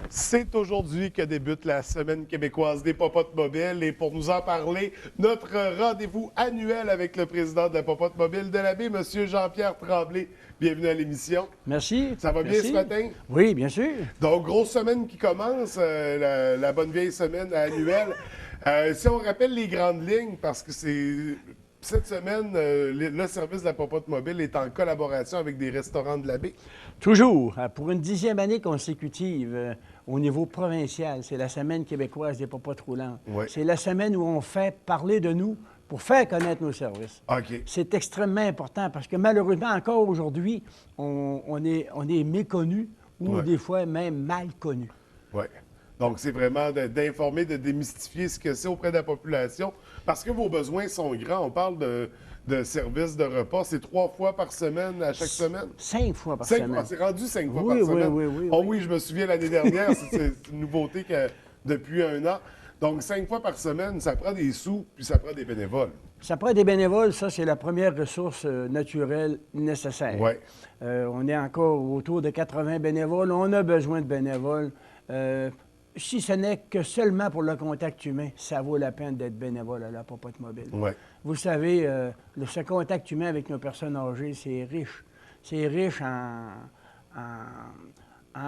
C'est aujourd'hui que débute la Semaine québécoise des popotes mobiles et pour nous en parler, notre rendez-vous annuel avec le président de la popote mobile de la baie, M. Jean-Pierre Tremblay. Bienvenue à l'émission. Merci. Ça va bien ce matin? Oui, bien sûr. Donc, grosse semaine qui commence, la bonne vieille semaine annuelle. Si on rappelle les grandes lignes, parce que cette semaine, le service de la popote mobile est en collaboration avec des restaurants de la baie. Toujours, pour une 10e année consécutive, au niveau provincial, c'est la Semaine québécoise des popotes roulantes. Oui. C'est la semaine où on fait parler de nous pour faire connaître nos services. OK. C'est extrêmement important parce que malheureusement, encore aujourd'hui, on est méconnu ou Ouais. des fois même mal connu. Oui. Donc, c'est vraiment d'informer, de démystifier ce que c'est auprès de la population, parce que vos besoins sont grands. On parle de services de repas. C'est 3 fois par semaine, à chaque semaine? 5 fois par 5 semaine. fois. C'est rendu 5 fois Oui, par oui, semaine. oui, Oh oui, je me souviens l'année dernière, c'est une nouveauté depuis un an. Donc, 5 fois par semaine, ça prend des sous, puis ça prend des bénévoles. Ça prend des bénévoles, ça, c'est la première ressource naturelle nécessaire. Oui. On est encore autour de 80 bénévoles. On a besoin de bénévoles. Si ce n'est que seulement pour le contact humain, ça vaut la peine d'être bénévole à la popote mobile. Oui. Vous savez, ce contact humain avec nos personnes âgées, c'est riche. C'est riche en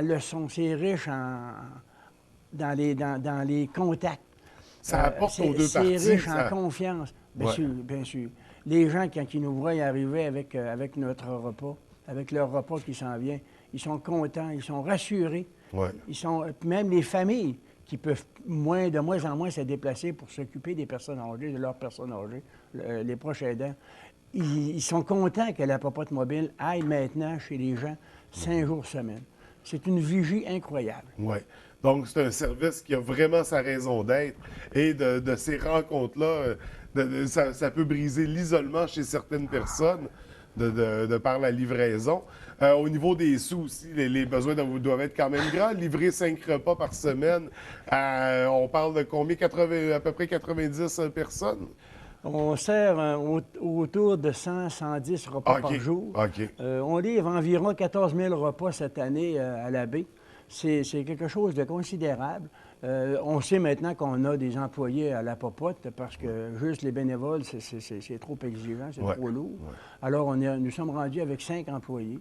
leçons, c'est riche dans les contacts. Ça apporte aux deux parties. C'est riche ça- en confiance. Bien Ouais. sûr, bien sûr. Les gens, quand ils nous voient arriver avec notre repas, avec leur repas qui s'en vient, ils sont contents, ils sont rassurés. Ouais. Ils sont, même les familles qui peuvent de moins en moins se déplacer pour s'occuper des personnes âgées, de leurs personnes âgées, les proches aidants, ils sont contents que la popote mobile aille maintenant chez les gens 5 jours semaine. C'est une vigie incroyable. Oui. Donc, c'est un service qui a vraiment sa raison d'être. Et de ces rencontres-là, ça peut briser l'isolement chez certaines personnes de par la livraison. Au niveau des sous aussi, les besoins doivent être quand même grands. Livrer 5 repas par semaine, on parle de combien? À peu près 90 personnes? On sert autour de 110 repas OK. par jour. OK. On livre environ 14 000 repas cette année à la baie. C'est quelque chose de considérable. On sait maintenant qu'on a des employés à la popote parce que juste les bénévoles, c'est trop exigeant, c'est Ouais. trop lourd. Ouais. Alors, nous sommes rendus avec 5 employés.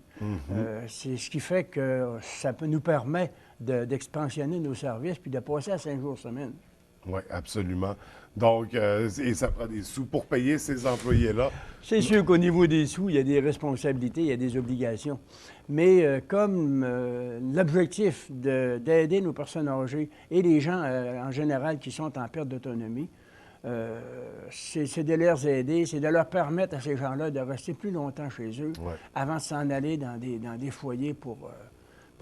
C'est ce qui fait que ça nous permet d'expansionner nos services puis de passer à 5 jours semaine. Oui, absolument. Donc, et ça prend des sous pour payer ces employés-là. C'est sûr qu'au niveau des sous, il y a des responsabilités, il y a des obligations. Mais comme l'objectif d'aider nos personnes âgées et les gens en général qui sont en perte d'autonomie, c'est de les aider, c'est de leur permettre à ces gens-là de rester plus longtemps chez eux Ouais. avant de s'en aller dans des foyers pour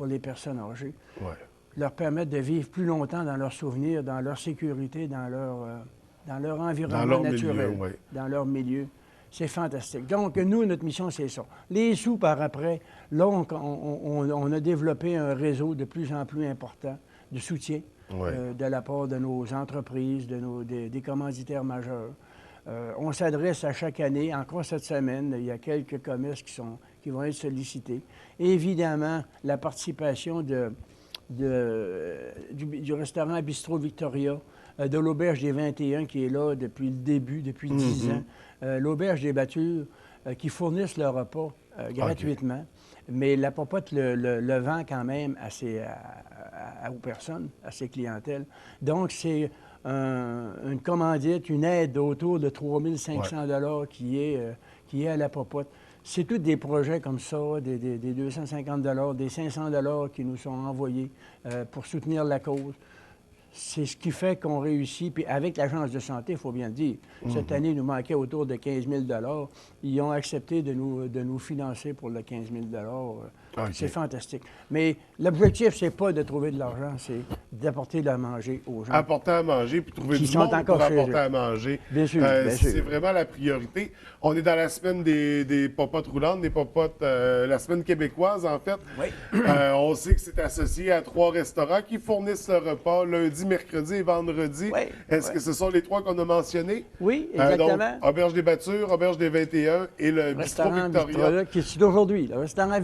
les personnes âgées. Ouais. Leur permettre de vivre plus longtemps dans leurs souvenirs, dans leur sécurité, dans leur environnement leur naturel, milieu, oui. dans leur milieu. C'est fantastique. Donc, nous, notre mission, c'est ça. Les sous, par après, là, on a développé un réseau de plus en plus important de soutien Oui. de la part de nos entreprises, des commanditaires majeurs. On s'adresse à chaque année. Encore cette semaine, il y a quelques commerces qui vont être sollicités. Et évidemment, la participation du restaurant Bistrot Victoria, de l'Auberge des 21 qui est là depuis le début, depuis 10 ans, l'Auberge des Battures qui fournissent le repas gratuitement, mais la popote le vend quand même aux personnes, à ses clientèles. Donc, c'est une commandite, une aide autour de 3 500 $ qui est à la popote. C'est tous des projets comme ça, des 250 $, des 500 $ qui nous sont envoyés pour soutenir la cause. C'est ce qui fait qu'on réussit. Puis avec l'Agence de santé, il faut bien le dire, cette année, il nous manquait autour de 15 000 $. Ils ont accepté de nous financer pour le 15 000 $. OK. C'est fantastique. Mais l'objectif, c'est pas de trouver de l'argent, c'est d'apporter de la manger aux gens. Apporter à manger, puis trouver Qui du sont monde encore pour chez apporter eux. à manger. Bien sûr, bien sûr. C'est vraiment la priorité. On est dans la semaine des popotes roulantes, des popotes, la semaine québécoise, en fait. Oui. On sait que c'est associé à 3 restaurants qui fournissent le repas lundi, mardi, mercredi et vendredi. Oui, Est-ce oui. que ce sont les 3 qu'on a mentionnés? Oui, Donc, exactement. Auberge des Battures, Auberge des 21 et le Bistrot Restaurant Victoria. qui est d'aujourd'hui. Le restaurant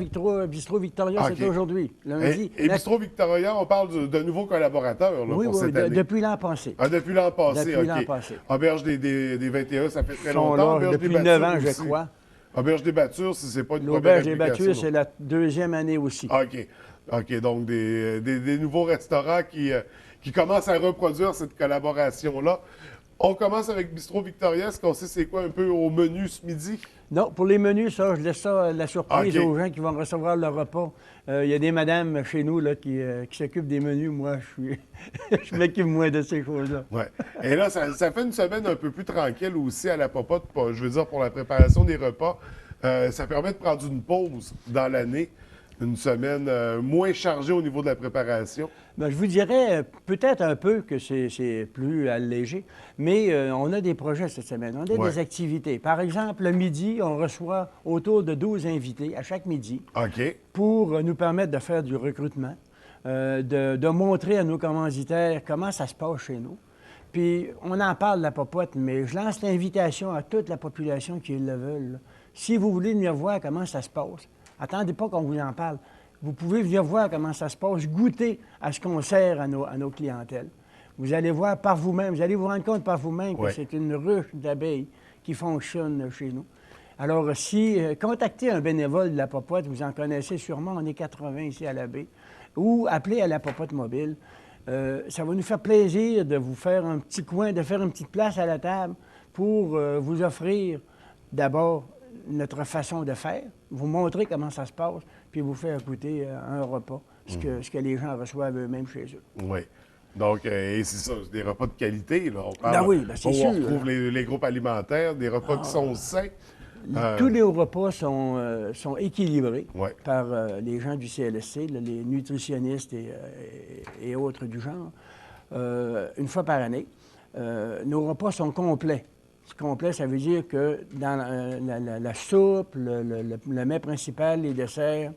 Bistrot Victoria, Ah, c'est OK. aujourd'hui. Lundi. Et Bistrot Victoria, on parle de nouveaux collaborateurs là, Oui, pour oui, cette année. depuis l'an passé. Ah, depuis l'an passé, Depuis l'an OK. passé. Auberge des 21, ça fait très Ils sont longtemps. là Auberge des depuis 9 Battures ans, je aussi. crois. Auberge des Battures, si c'est pas une première L'auberge des implication. Battures, c'est la deuxième année aussi. Ah, OK. OK, donc des nouveaux restaurants qui commencent à reproduire cette collaboration-là. On commence avec Bistrot Victoria. Est-ce qu'on sait c'est quoi un peu au menu ce midi? Non, pour les menus, ça, je laisse ça la surprise OK. aux gens qui vont recevoir leur repas. Il y a des madames chez nous là, qui s'occupent des menus. Moi, je m'occupe moins de ces choses-là. Ouais. Et là, ça fait une semaine un peu plus tranquille aussi à la popote, je veux dire, pour la préparation des repas. Ça permet de prendre une pause dans l'année, une semaine moins chargée au niveau de la préparation. Ben, je vous dirais peut-être un peu que c'est plus allégé, mais on a des projets cette semaine, on a Ouais. des activités. Par exemple, le midi, on reçoit autour de 12 invités à chaque midi OK. pour nous permettre de faire du recrutement, de montrer à nos commanditaires comment ça se passe chez nous. Puis, on en parle de la popote, mais je lance l'invitation à toute la population qui le veulent, là. Si vous voulez venir voir comment ça se passe, attendez pas qu'on vous en parle. Vous pouvez venir voir comment ça se passe, goûter à ce qu'on sert à nos clientèles. Vous allez voir par vous-même, vous allez vous rendre compte par vous-même que Ouais. c'est une ruche d'abeilles qui fonctionne chez nous. Alors, si contactez un bénévole de la popote, vous en connaissez sûrement, on est 80 ici à la baie, ou appelez à la popote mobile. Ça va nous faire plaisir de vous faire un petit coin, de faire une petite place à la table pour vous offrir d'abord notre façon de faire, vous montrer comment ça se passe, puis vous faire goûter un repas, ce que les gens reçoivent eux-mêmes chez eux. Oui. Donc, et c'est ça, c'est des repas de qualité. Là. On parle, Ben oui, ben c'est où sûr. on retrouve les groupes alimentaires, des repas qui sont sains. Tous les repas sont équilibrés Ouais. par les gens du CLSC, là, les nutritionnistes et autres du genre, une fois par année. Nos repas sont complets. Complet, ça veut dire que dans la soupe, le mets principal, les desserts,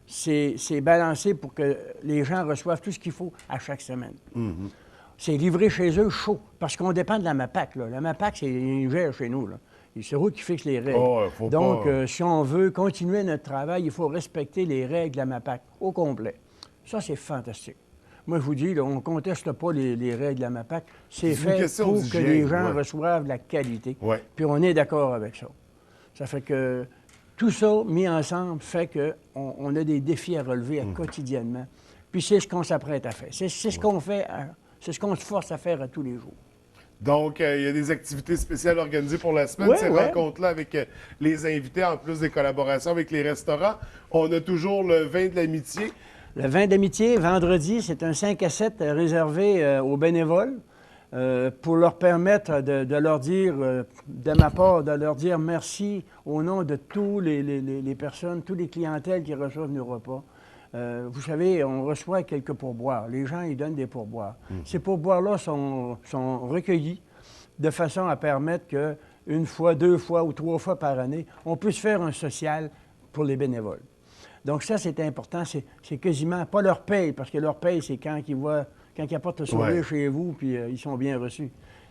c'est balancé pour que les gens reçoivent tout ce qu'il faut à chaque semaine. C'est livré chez eux chaud, parce qu'on dépend de la MAPAC. Là. La MAPAC, c'est une gère chez nous. Là. C'est eux qui fixent les règles. Oh, faut Donc, pas- si on veut continuer notre travail, il faut respecter les règles de la MAPAC au complet. Ça, c'est fantastique. Moi, je vous dis, là, on ne conteste pas les règles de la MAPAC. C'est C'est une fait question pour que d'hygiène, les gens ouais. reçoivent la qualité. Ouais. Puis on est d'accord avec ça. Ça fait que tout ça, mis ensemble, fait qu'on a des défis à relever quotidiennement. Puis c'est ce qu'on s'apprête à faire. C'est ce qu'on fait, c'est ce qu'on se force à faire à tous les jours. Donc, il y a des activités spéciales organisées pour la semaine. Ouais, Ces ouais. rencontres-là avec les invités, en plus des collaborations avec les restaurants. On a toujours le vin de l'amitié. Le vin d'amitié, vendredi, c'est un 5 à 7 réservé aux bénévoles pour leur permettre de leur dire, de ma part, de leur dire merci au nom de tous les personnes, tous les clientèles qui reçoivent nos repas. Vous savez, on reçoit quelques pourboires. Les gens, ils donnent des pourboires. Ces pourboires-là sont recueillis de façon à permettre que une fois, 2 fois ou 3 fois par année, on puisse faire un social pour les bénévoles. Donc ça, c'est important. C'est quasiment pas leur paye, parce que leur paye, c'est quand ils apportent le sourire Ouais. chez vous, puis ils sont bien reçus.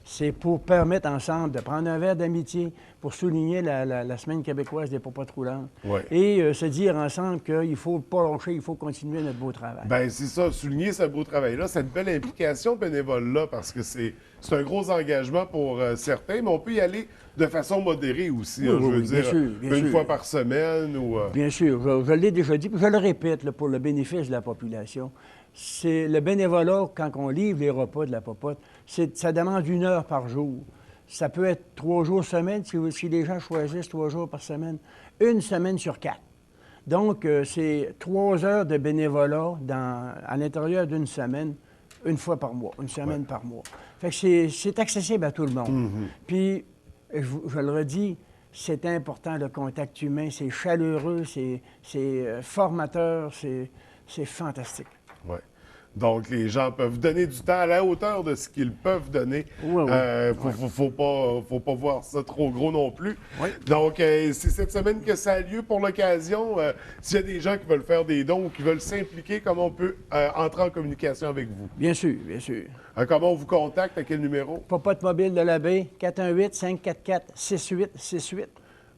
C'est pour permettre ensemble de prendre un verre d'amitié pour souligner la Semaine québécoise des popotes roulantes Ouais. et se dire ensemble qu'il ne faut pas lâcher, il faut continuer notre beau travail. Ben c'est ça, souligner ce beau travail-là, cette belle implication bénévole-là, parce que c'est un gros engagement pour certains, mais on peut y aller de façon modérée aussi. Oui, Hein, oui, je veux oui, bien dire, sûr, bien une sûr. fois par semaine ou... Bien sûr, je l'ai déjà dit, puis je le répète là, pour le bénéfice de la population. C'est le bénévolat, quand on livre les repas de la popote, ça demande 1 heure par jour. Ça peut être 3 jours semaine, si les gens choisissent 3 jours par semaine, 1 semaine sur 4. Donc, c'est 3 heures de bénévolat à l'intérieur d'une semaine, une fois par mois, une semaine par mois. Fait que c'est accessible à tout le monde. Puis, je le redis, c'est important, le contact humain, c'est chaleureux, c'est formateur, c'est fantastique. Ouais. Donc, les gens peuvent donner du temps à la hauteur de ce qu'ils peuvent donner. Oui, oui. Faut pas voir ça trop gros non plus. Oui. Donc, c'est cette semaine que ça a lieu pour l'occasion. S'il y a des gens qui veulent faire des dons ou qui veulent s'impliquer, comment on peut entrer en communication avec vous? Bien sûr, bien sûr. Comment on vous contacte? À quel numéro? Popote mobile de la baie, 418-544-6868.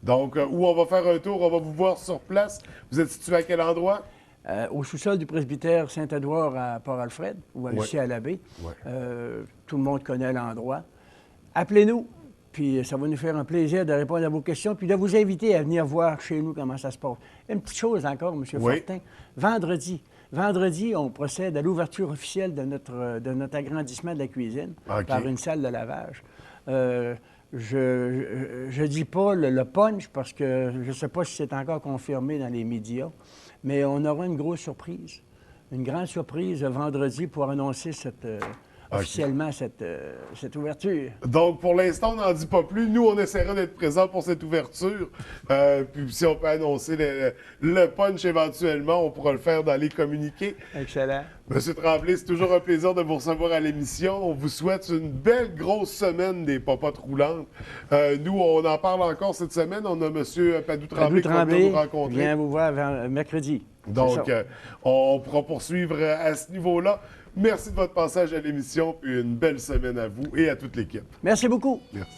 Donc, où on va faire un tour, on va vous voir sur place. Vous êtes situé à quel endroit? Au sous-sol du presbytère Saint-Édouard à Port-Alfred, ou ici à la baie. Ouais. Tout le monde connaît l'endroit. Appelez-nous, puis ça va nous faire un plaisir de répondre à vos questions, puis de vous inviter à venir voir chez nous comment ça se passe. Une petite chose encore, M. Fortin. Vendredi, on procède à l'ouverture officielle de notre agrandissement de la cuisine par une salle de lavage. Je dis pas le punch parce que je ne sais pas si c'est encore confirmé dans les médias, mais on aura une grosse surprise, une grande surprise vendredi pour annoncer officiellement cette ouverture. Donc, pour l'instant, on n'en dit pas plus. Nous, on essaiera d'être présents pour cette ouverture. Puis si on peut annoncer le punch éventuellement, on pourra le faire dans les communiqués. Excellent. Monsieur Tremblay, c'est toujours un plaisir de vous recevoir à l'émission. On vous souhaite une belle grosse semaine des popotes roulantes. Nous, on en parle encore cette semaine. On a Monsieur Padou Tremblay qui va venir nous rencontrer. Viens vous voir mercredi. Donc, on pourra poursuivre à ce niveau-là. Merci de votre passage à l'émission, puis une belle semaine à vous et à toute l'équipe. Merci beaucoup. Merci.